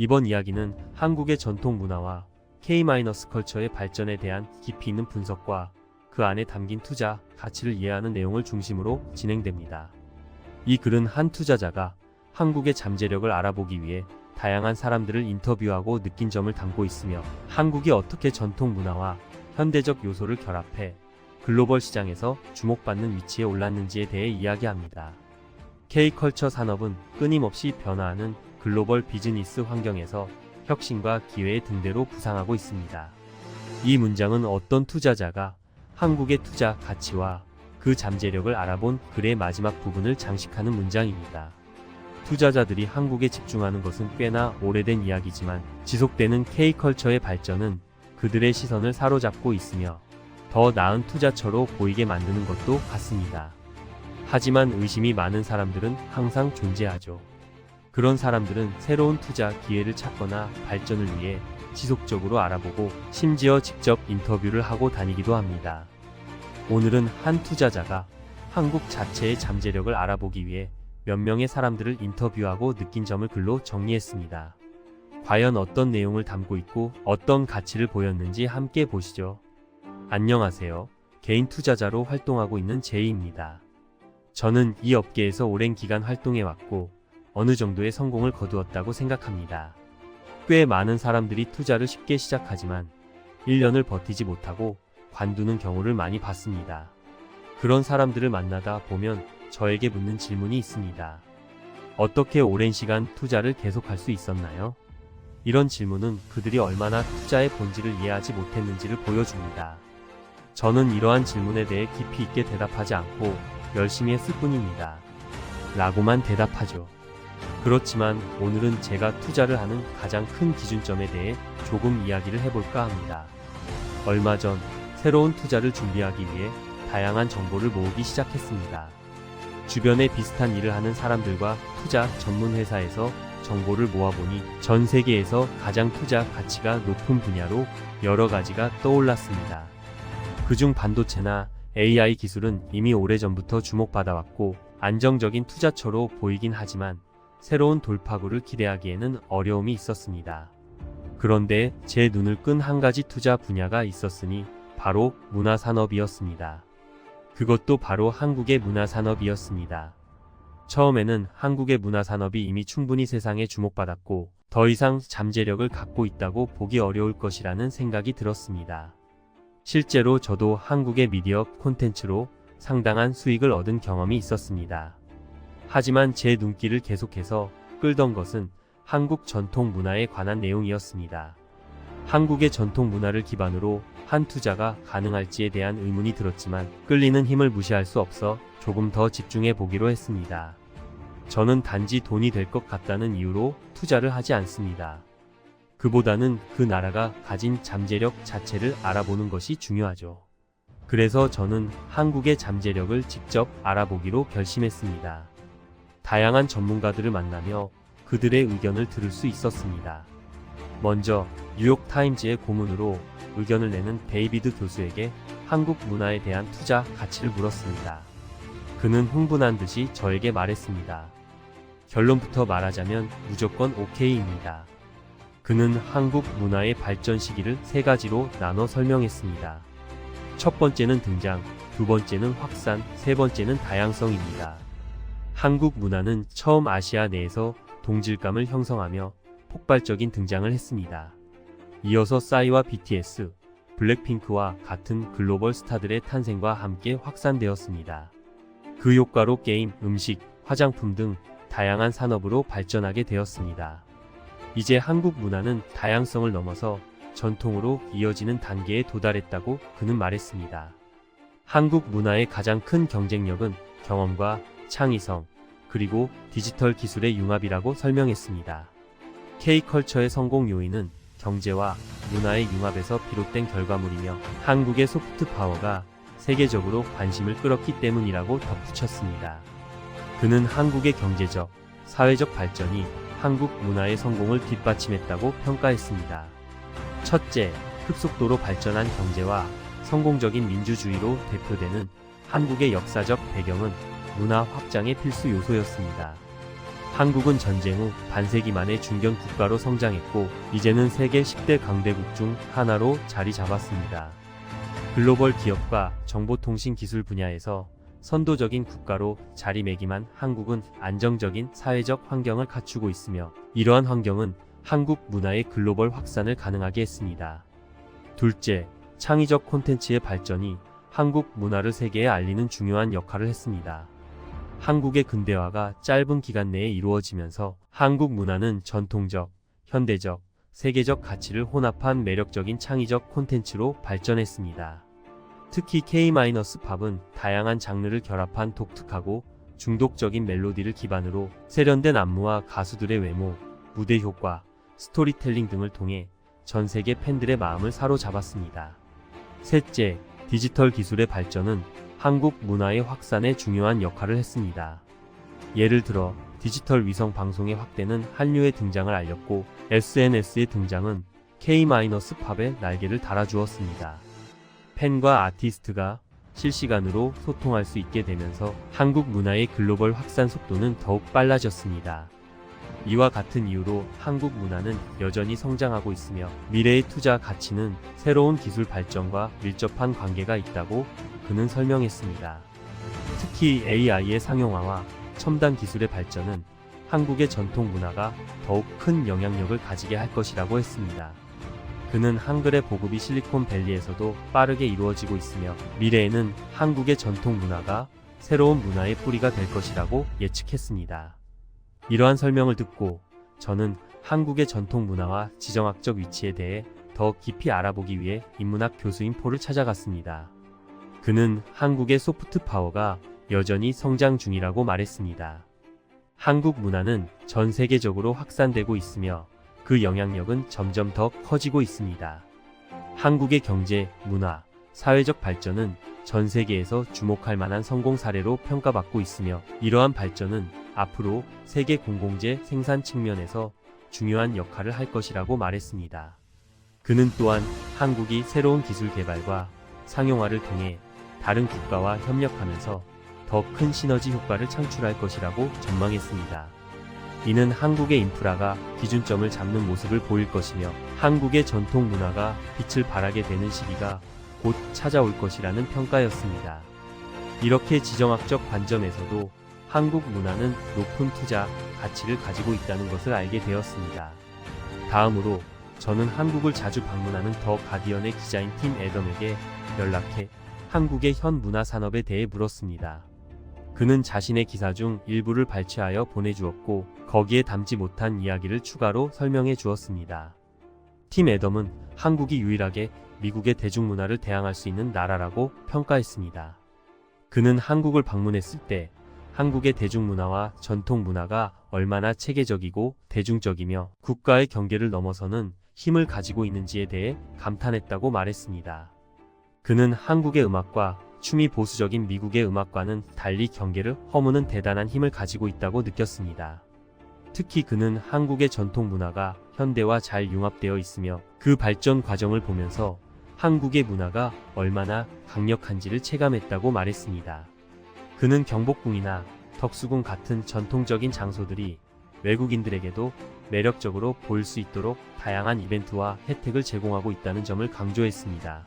이번 이야기는 한국의 전통 문화와 K-컬처의 발전에 대한 깊이 있는 분석과 그 안에 담긴 투자 가치를 이해하는 내용을 중심으로 진행됩니다. 이 글은 한 투자자가 한국의 잠재력을 알아보기 위해 다양한 사람들을 인터뷰하고 느낀 점을 담고 있으며, 한국이 어떻게 전통 문화와 현대적 요소를 결합해 글로벌 시장에서 주목받는 위치에 올랐는지에 대해 이야기합니다. K컬처 산업은 끊임없이 변화하는 글로벌 비즈니스 환경에서 혁신과 기회의 등대로 부상하고 있습니다. 이 문장은 어떤 투자자가 한국의 투자 가치와 그 잠재력을 알아본 글의 마지막 부분을 장식하는 문장입니다. 투자자들이 한국에 집중하는 것은 꽤나 오래된 이야기지만, 지속되는 K컬처의 발전은 그들의 시선을 사로잡고 있으며 더 나은 투자처로 보이게 만드는 것도 같습니다. 하지만 의심이 많은 사람들은 항상 존재하죠. 그런 사람들은 새로운 투자 기회를 찾거나 발전을 위해 지속적으로 알아보고, 심지어 직접 인터뷰를 하고 다니기도 합니다. 오늘은 한 투자자가 한국 자체의 잠재력을 알아보기 위해 몇 명의 사람들을 인터뷰하고 느낀 점을 글로 정리했습니다. 과연 어떤 내용을 담고 있고 어떤 가치를 보였는지 함께 보시죠. 안녕하세요. 개인 투자자로 활동하고 있는 제이입니다. 저는 이 업계에서 오랜 기간 활동해왔고 어느 정도의 성공을 거두었다고 생각합니다. 꽤 많은 사람들이 투자를 쉽게 시작하지만 1년을 버티지 못하고 관두는 경우를 많이 봤습니다. 그런 사람들을 만나다 보면 저에게 묻는 질문이 있습니다. 어떻게 오랜 시간 투자를 계속할 수 있었나요? 이런 질문은 그들이 얼마나 투자의 본질을 이해하지 못했는지를 보여줍니다. 저는 이러한 질문에 대해 깊이 있게 대답하지 않고 열심히 했을 뿐입니다. 라고만 대답하죠. 그렇지만 오늘은 제가 투자를 하는 가장 큰 기준점에 대해 조금 이야기를 해볼까 합니다. 얼마 전 새로운 투자를 준비하기 위해 다양한 정보를 모으기 시작했습니다. 주변에 비슷한 일을 하는 사람들과 투자 전문 회사에서 정보를 모아보니 전 세계에서 가장 투자 가치가 높은 분야로 여러 가지가 떠올랐습니다. 그중 반도체나 AI 기술은 이미 오래전부터 주목받아왔고 안정적인 투자처로 보이긴 하지만 새로운 돌파구를 기대하기에는 어려움이 있었습니다. 그런데 제 눈을 끈 한 가지 투자 분야가 있었으니 바로 문화산업이었습니다. 그것도 바로 한국의 문화산업이었습니다. 처음에는 한국의 문화산업이 이미 충분히 세상에 주목받았고 더 이상 잠재력을 갖고 있다고 보기 어려울 것이라는 생각이 들었습니다. 실제로 저도 한국의 미디어 콘텐츠로 상당한 수익을 얻은 경험이 있었습니다. 하지만 제 눈길을 계속해서 끌던 것은 한국 전통 문화에 관한 내용이었습니다. 한국의 전통 문화를 기반으로 한 투자가 가능할지에 대한 의문이 들었지만 끌리는 힘을 무시할 수 없어 조금 더 집중해 보기로 했습니다. 저는 단지 돈이 될 것 같다는 이유로 투자를 하지 않습니다. 그보다는 그 나라가 가진 잠재력 자체를 알아보는 것이 중요하죠. 그래서 저는 한국의 잠재력을 직접 알아보기로 결심했습니다. 다양한 전문가들을 만나며 그들의 의견을 들을 수 있었습니다. 먼저 뉴욕타임즈의 고문으로 의견을 내는 데이비드 교수에게 한국 문화에 대한 투자 가치를 물었습니다. 그는 흥분한 듯이 저에게 말했습니다. 결론부터 말하자면 무조건 오케이입니다. 그는 한국 문화의 발전 시기를 세 가지로 나눠 설명했습니다. 첫 번째는 등장, 두 번째는 확산, 세 번째는 다양성입니다. 한국 문화는 처음 아시아 내에서 동질감을 형성하며 폭발적인 등장을 했습니다. 이어서 싸이와 BTS, 블랙핑크와 같은 글로벌 스타들의 탄생과 함께 확산되었습니다. 그 효과로 게임, 음식, 화장품 등 다양한 산업으로 발전하게 되었습니다. 이제 한국 문화는 다양성을 넘어서 전통으로 이어지는 단계에 도달했다고 그는 말했습니다. 한국 문화의 가장 큰 경쟁력은 경험과 창의성, 그리고 디지털 기술의 융합이라고 설명했습니다. K컬처의 성공 요인은 경제와 문화의 융합에서 비롯된 결과물이며 한국의 소프트 파워가 세계적으로 관심을 끌었기 때문이라고 덧붙였습니다. 그는 한국의 경제적, 사회적 발전이 한국 문화의 성공을 뒷받침했다고 평가했습니다. 첫째, 급속도로 발전한 경제와 성공적인 민주주의로 대표되는 한국의 역사적 배경은 문화 확장의 필수 요소였습니다. 한국은 전쟁 후 반세기 만에 중견 국가로 성장했고 이제는 세계 10대 강대국 중 하나로 자리 잡았습니다. 글로벌 기업과 정보통신 기술 분야에서 선도적인 국가로 자리매김한 한국은 안정적인 사회적 환경을 갖추고 있으며 이러한 환경은 한국 문화의 글로벌 확산을 가능하게 했습니다. 둘째, 창의적 콘텐츠의 발전이 한국 문화를 세계에 알리는 중요한 역할을 했습니다. 한국의 근대화가 짧은 기간 내에 이루어지면서 한국 문화는 전통적, 현대적, 세계적 가치를 혼합한 매력적인 창의적 콘텐츠로 발전했습니다. 특히 K-팝은 다양한 장르를 결합한 독특하고 중독적인 멜로디를 기반으로 세련된 안무와 가수들의 외모, 무대 효과, 스토리텔링 등을 통해 전 세계 팬들의 마음을 사로잡았습니다. 셋째, 디지털 기술의 발전은 한국 문화의 확산에 중요한 역할을 했습니다. 예를 들어 디지털 위성 방송의 확대는 한류의 등장을 알렸고 SNS의 등장은 K-팝의 날개를 달아주었습니다. 팬과 아티스트가 실시간으로 소통할 수 있게 되면서 한국 문화의 글로벌 확산 속도는 더욱 빨라졌습니다. 이와 같은 이유로 한국 문화는 여전히 성장하고 있으며 미래의 투자 가치는 새로운 기술 발전과 밀접한 관계가 있다고 그는 설명했습니다. 특히 AI의 상용화와 첨단 기술의 발전은 한국의 전통 문화가 더욱 큰 영향력을 가지게 할 것이라고 했습니다. 그는 한글의 보급이 실리콘밸리에서도 빠르게 이루어지고 있으며 미래에는 한국의 전통 문화가 새로운 문화의 뿌리가 될 것이라고 예측했습니다. 이러한 설명을 듣고 저는 한국의 전통 문화와 지정학적 위치에 대해 더 깊이 알아보기 위해 인문학 교수인 폴을 찾아갔습니다. 그는 한국의 소프트 파워가 여전히 성장 중이라고 말했습니다. 한국 문화는 전 세계적으로 확산되고 있으며 그 영향력은 점점 더 커지고 있습니다. 한국의 경제, 문화, 사회적 발전은 전 세계에서 주목할 만한 성공 사례로 평가받고 있으며 이러한 발전은 앞으로 세계 공공재 생산 측면에서 중요한 역할을 할 것이라고 말했습니다. 그는 또한 한국이 새로운 기술 개발과 상용화를 통해 다른 국가와 협력하면서 더 큰 시너지 효과를 창출할 것이라고 전망했습니다. 이는 한국의 인프라가 기준점을 잡는 모습을 보일 것이며 한국의 전통 문화가 빛을 발하게 되는 시기가 곧 찾아올 것이라는 평가였습니다. 이렇게 지정학적 관점에서도 한국 문화는 높은 투자 가치를 가지고 있다는 것을 알게 되었습니다. 다음으로 저는 한국을 자주 방문하는 더 가디언의 기자인 팀 애덤에게 연락해 한국의 현 문화 산업에 대해 물었습니다. 그는 자신의 기사 중 일부를 발췌하여 보내주었고 거기에 담지 못한 이야기를 추가로 설명해 주었습니다. 팀 애덤은 한국이 유일하게 미국의 대중문화를 대항할 수 있는 나라라고 평가했습니다. 그는 한국을 방문했을 때 한국의 대중문화와 전통문화가 얼마나 체계적이고 대중적이며 국가의 경계를 넘어서는 힘을 가지고 있는지에 대해 감탄했다고 말했습니다. 그는 한국의 음악과 춤이 보수적인 미국의 음악과는 달리 경계를 허무는 대단한 힘을 가지고 있다고 느꼈습니다. 특히 그는 한국의 전통 문화가 현대와 잘 융합되어 있으며 그 발전 과정을 보면서 한국의 문화가 얼마나 강력한지를 체감했다고 말했습니다. 그는 경복궁이나 덕수궁 같은 전통적인 장소들이 외국인들에게도 매력적으로 보일 수 있도록 다양한 이벤트와 혜택을 제공하고 있다는 점을 강조했습니다.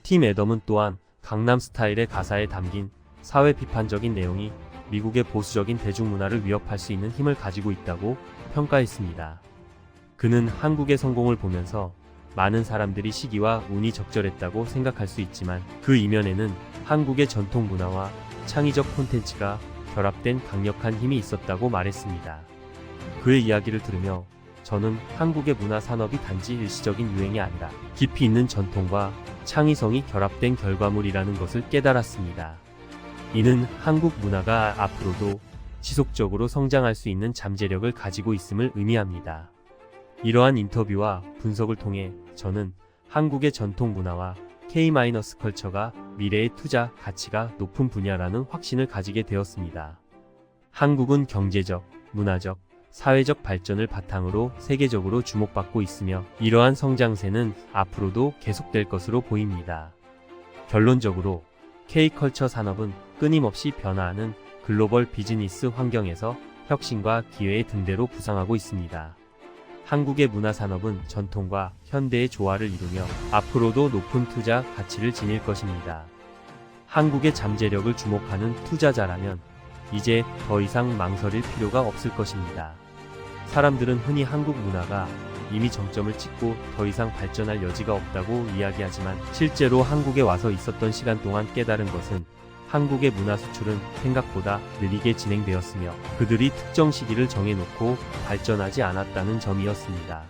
팀 애덤은 또한 강남 스타일의 가사에 담긴 사회 비판적인 내용이 미국의 보수적인 대중문화를 위협할 수 있는 힘을 가지고 있다고 평가했습니다. 그는 한국의 성공을 보면서 많은 사람들이 시기와 운이 적절했다고 생각할 수 있지만 그 이면에는 한국의 전통 문화와 창의적 콘텐츠가 결합된 강력한 힘이 있었다고 말했습니다. 그의 이야기를 들으며 저는 한국의 문화 산업이 단지 일시적인 유행이 아니라 깊이 있는 전통과 창의성이 결합된 결과물이라는 것을 깨달았습니다. 이는 한국 문화가 앞으로도 지속적으로 성장할 수 있는 잠재력을 가지고 있음을 의미합니다. 이러한 인터뷰와 분석을 통해 저는 한국의 전통 문화와 K-컬처가 미래의 투자 가치가 높은 분야라는 확신을 가지게 되었습니다. 한국은 경제적, 문화적, 사회적 발전을 바탕으로 세계적으로 주목받고 있으며 이러한 성장세는 앞으로도 계속될 것으로 보입니다. 결론적으로 K컬처 산업은 끊임없이 변화하는 글로벌 비즈니스 환경에서 혁신과 기회의 등대로 부상하고 있습니다. 한국의 문화산업은 전통과 현대의 조화를 이루며 앞으로도 높은 투자 가치를 지닐 것입니다. 한국의 잠재력을 주목하는 투자자라면 이제 더 이상 망설일 필요가 없을 것입니다. 사람들은 흔히 한국 문화가 이미 정점을 찍고 더 이상 발전할 여지가 없다고 이야기하지만 실제로 한국에 와서 있었던 시간 동안 깨달은 것은 한국의 문화 수출은 생각보다 느리게 진행되었으며 그들이 특정 시기를 정해놓고 발전하지 않았다는 점이었습니다.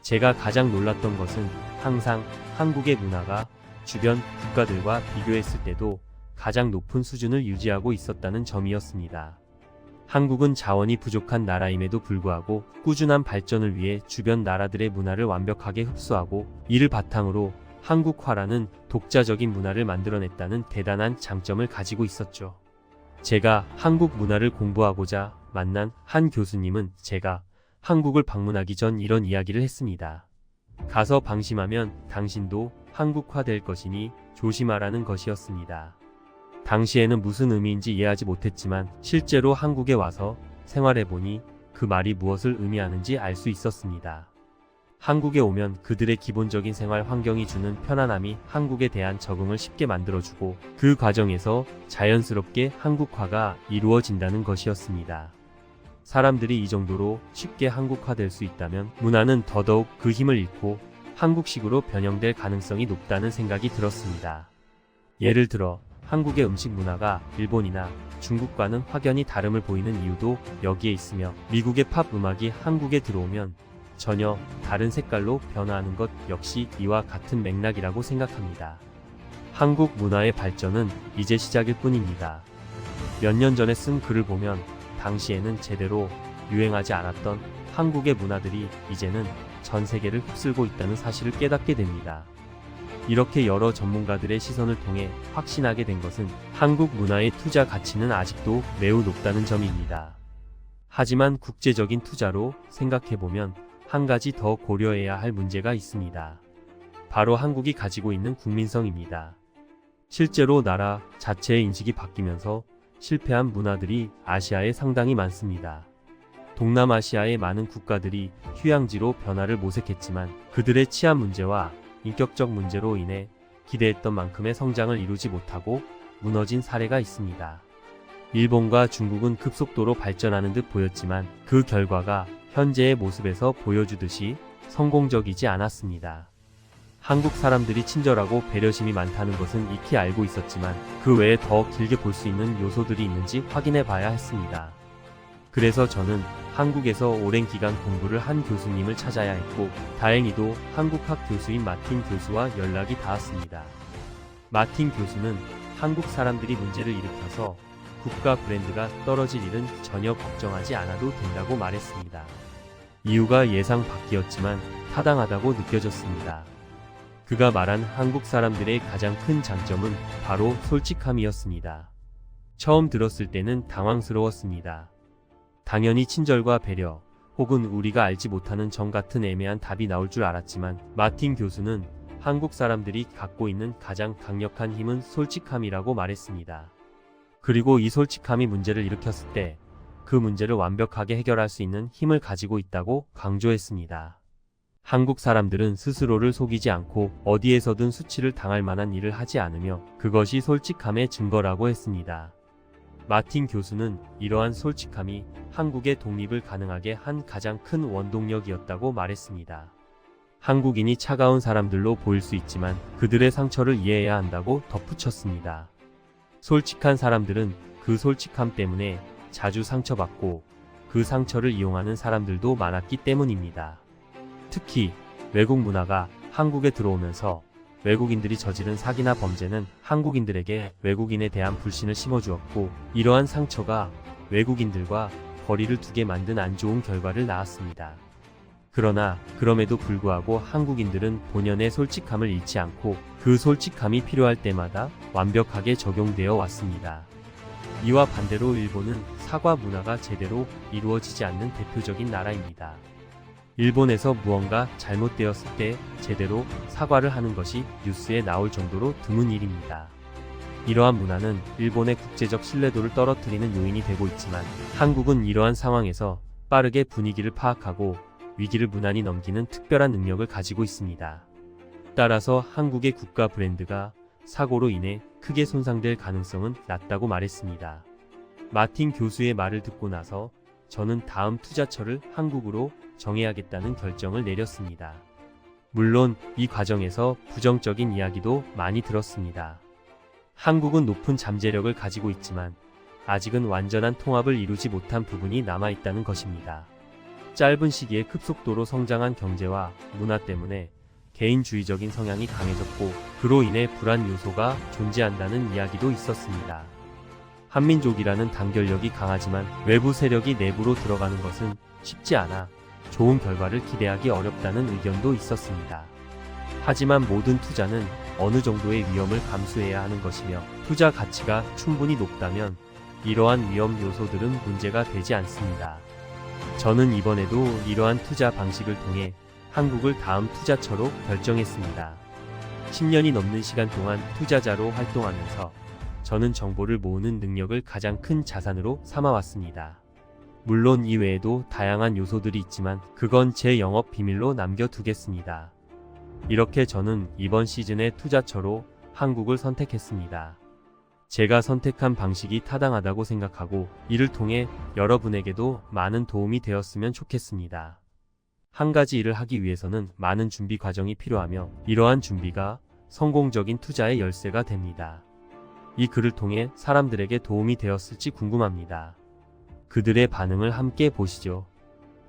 제가 가장 놀랐던 것은 항상 한국의 문화가 주변 국가들과 비교했을 때도 가장 높은 수준을 유지하고 있었다는 점이었습니다. 한국은 자원이 부족한 나라임에도 불구하고 꾸준한 발전을 위해 주변 나라들의 문화를 완벽하게 흡수하고 이를 바탕으로 한국화라는 독자적인 문화를 만들어냈다는 대단한 장점을 가지고 있었죠. 제가 한국 문화를 공부하고자 만난 한 교수님은 제가 한국을 방문하기 전 이런 이야기를 했습니다. 가서 방심하면 당신도 한국화될 것이니 조심하라는 것이었습니다. 당시에는 무슨 의미인지 이해하지 못했지만 실제로 한국에 와서 생활해보니 그 말이 무엇을 의미하는지 알 수 있었습니다. 한국에 오면 그들의 기본적인 생활 환경이 주는 편안함이 한국에 대한 적응을 쉽게 만들어주고 그 과정에서 자연스럽게 한국화가 이루어진다는 것이었습니다. 사람들이 이 정도로 쉽게 한국화될 수 있다면 문화는 더더욱 그 힘을 잃고 한국식으로 변형될 가능성이 높다는 생각이 들었습니다. 예를 들어 한국의 음식 문화가 일본이나 중국과는 확연히 다름을 보이는 이유도 여기에 있으며 미국의 팝 음악이 한국에 들어오면 전혀 다른 색깔로 변화하는 것 역시 이와 같은 맥락이라고 생각합니다. 한국 문화의 발전은 이제 시작일 뿐입니다. 몇 년 전에 쓴 글을 보면 당시에는 제대로 유행하지 않았던 한국의 문화들이 이제는 전 세계를 휩쓸고 있다는 사실을 깨닫게 됩니다. 이렇게 여러 전문가들의 시선을 통해 확신하게 된 것은 한국 문화의 투자 가치는 아직도 매우 높다는 점입니다. 하지만 국제적인 투자로 생각해보면 한 가지 더 고려해야 할 문제가 있습니다. 바로 한국이 가지고 있는 국민성입니다. 실제로 나라 자체의 인식이 바뀌면서 실패한 문화들이 아시아에 상당히 많습니다. 동남아시아의 많은 국가들이 휴양지로 변화를 모색했지만 그들의 치안 문제와 인격적 문제로 인해 기대했던 만큼의 성장을 이루지 못하고 무너진 사례가 있습니다. 일본과 중국은 급속도로 발전하는 듯 보였지만 그 결과가 현재의 모습에서 보여주듯이 성공적이지 않았습니다. 한국 사람들이 친절하고 배려심이 많다는 것은 익히 알고 있었지만 그 외에 더 길게 볼 수 있는 요소들이 있는지 확인해 봐야 했습니다. 그래서 저는 한국에서 오랜 기간 공부를 한 교수님을 찾아야 했고 다행히도 한국학 교수인 마틴 교수와 연락이 닿았습니다. 마틴 교수는 한국 사람들이 문제를 일으켜서 국가 브랜드가 떨어질 일은 전혀 걱정하지 않아도 된다고 말했습니다. 이유가 예상 밖이었지만 타당하다고 느껴졌습니다. 그가 말한 한국 사람들의 가장 큰 장점은 바로 솔직함이었습니다. 처음 들었을 때는 당황스러웠습니다. 당연히 친절과 배려, 혹은 우리가 알지 못하는 점 같은 애매한 답이 나올 줄 알았지만 마틴 교수는 한국 사람들이 갖고 있는 가장 강력한 힘은 솔직함이라고 말했습니다. 그리고 이 솔직함이 문제를 일으켰을 때 그 문제를 완벽하게 해결할 수 있는 힘을 가지고 있다고 강조했습니다. 한국 사람들은 스스로를 속이지 않고 어디에서든 수치를 당할 만한 일을 하지 않으며 그것이 솔직함의 증거라고 했습니다. 마틴 교수는 이러한 솔직함이 한국의 독립을 가능하게 한 가장 큰 원동력이었다고 말했습니다. 한국인이 차가운 사람들로 보일 수 있지만 그들의 상처를 이해해야 한다고 덧붙였습니다. 솔직한 사람들은 그 솔직함 때문에 자주 상처받고 그 상처를 이용하는 사람들도 많았기 때문입니다. 특히 외국 문화가 한국에 들어오면서 외국인들이 저지른 사기나 범죄는 한국인들에게 외국인에 대한 불신을 심어주었고 이러한 상처가 외국인들과 거리를 두게 만든 안 좋은 결과를 낳았습니다. 그러나 그럼에도 불구하고 한국인들은 본연의 솔직함을 잃지 않고 그 솔직함이 필요할 때마다 완벽하게 적용되어 왔습니다. 이와 반대로 일본은 사과 문화가 제대로 이루어지지 않는 대표적인 나라입니다. 일본에서 무언가 잘못되었을 때 제대로 사과를 하는 것이 뉴스에 나올 정도로 드문 일입니다. 이러한 문화는 일본의 국제적 신뢰도를 떨어뜨리는 요인이 되고 있지만 한국은 이러한 상황에서 빠르게 분위기를 파악하고 위기를 무난히 넘기는 특별한 능력을 가지고 있습니다. 따라서 한국의 국가 브랜드가 사고로 인해 크게 손상될 가능성은 낮다고 말했습니다. 마틴 교수의 말을 듣고 나서 저는 다음 투자처를 한국으로 정해야겠다는 결정을 내렸습니다. 물론 이 과정에서 부정적인 이야기도 많이 들었습니다. 한국은 높은 잠재력을 가지고 있지만 아직은 완전한 통합을 이루지 못한 부분이 남아있다는 것입니다. 짧은 시기에 급속도로 성장한 경제와 문화 때문에 개인주의적인 성향이 강해졌고 그로 인해 불안 요소가 존재한다는 이야기도 있었습니다. 한민족이라는 단결력이 강하지만 외부 세력이 내부로 들어가는 것은 쉽지 않아 좋은 결과를 기대하기 어렵다는 의견도 있었습니다. 하지만 모든 투자는 어느 정도의 위험을 감수해야 하는 것이며 투자 가치가 충분히 높다면 이러한 위험 요소들은 문제가 되지 않습니다. 저는 이번에도 이러한 투자 방식을 통해 한국을 다음 투자처로 결정했습니다. 10년이 넘는 시간 동안 투자자로 활동하면서 저는 정보를 모으는 능력을 가장 큰 자산으로 삼아왔습니다. 물론 이 외에도 다양한 요소들이 있지만 그건 제 영업 비밀로 남겨두겠습니다. 이렇게 저는 이번 시즌의 투자처로 한국을 선택했습니다. 제가 선택한 방식이 타당하다고 생각하고 이를 통해 여러분에게도 많은 도움이 되었으면 좋겠습니다. 한 가지 일을 하기 위해서는 많은 준비 과정이 필요하며 이러한 준비가 성공적인 투자의 열쇠가 됩니다. 이 글을 통해 사람들에게 도움이 되었을지 궁금합니다. 그들의 반응을 함께 보시죠.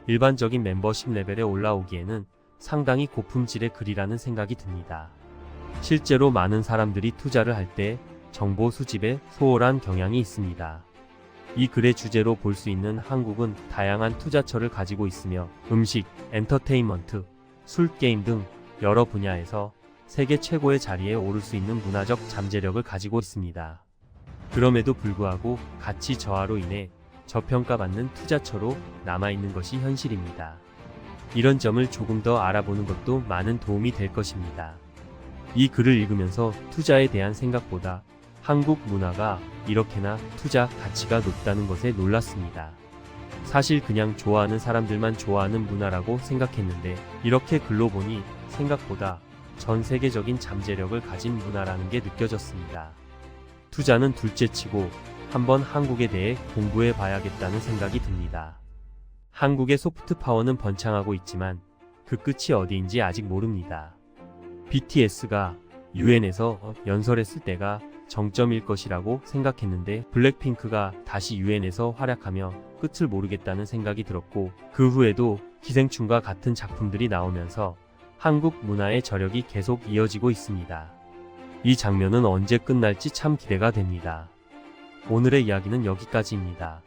일반적인 멤버십 레벨에 올라오기에는 상당히 고품질의 글이라는 생각이 듭니다. 실제로 많은 사람들이 투자를 할 때 정보 수집에 소홀한 경향이 있습니다. 이 글의 주제로 볼 수 있는 한국은 다양한 투자처를 가지고 있으며 음식, 엔터테인먼트, 술, 게임 등 여러 분야에서 세계 최고의 자리에 오를 수 있는 문화적 잠재력을 가지고 있습니다. 그럼에도 불구하고 가치 저하로 인해 저평가받는 투자처로 남아있는 것이 현실입니다. 이런 점을 조금 더 알아보는 것도 많은 도움이 될 것입니다. 이 글을 읽으면서 투자에 대한 생각보다 한국 문화가 이렇게나 투자 가치가 높다는 것에 놀랐습니다. 사실 그냥 좋아하는 사람들만 좋아하는 문화라고 생각했는데 이렇게 글로 보니 생각보다 전 세계적인 잠재력을 가진 문화라는 게 느껴졌습니다. 투자는 둘째치고 한번 한국에 대해 공부해 봐야겠다는 생각이 듭니다. 한국의 소프트 파워는 번창하고 있지만 그 끝이 어디인지 아직 모릅니다. BTS가 UN에서 연설했을 때가 정점일 것이라고 생각했는데 블랙핑크가 다시 UN에서 활약하며 끝을 모르겠다는 생각이 들었고 그 후에도 기생충과 같은 작품들이 나오면서 한국 문화의 저력이 계속 이어지고 있습니다. 이 장면은 언제 끝날지 참 기대가 됩니다. 오늘의 이야기는 여기까지입니다.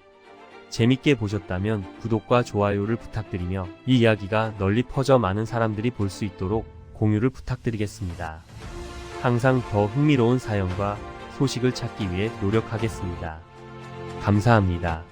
재밌게 보셨다면 구독과 좋아요를 부탁드리며 이 이야기가 널리 퍼져 많은 사람들이 볼 수 있도록 공유를 부탁드리겠습니다. 항상 더 흥미로운 사연과 소식을 찾기 위해 노력하겠습니다. 감사합니다.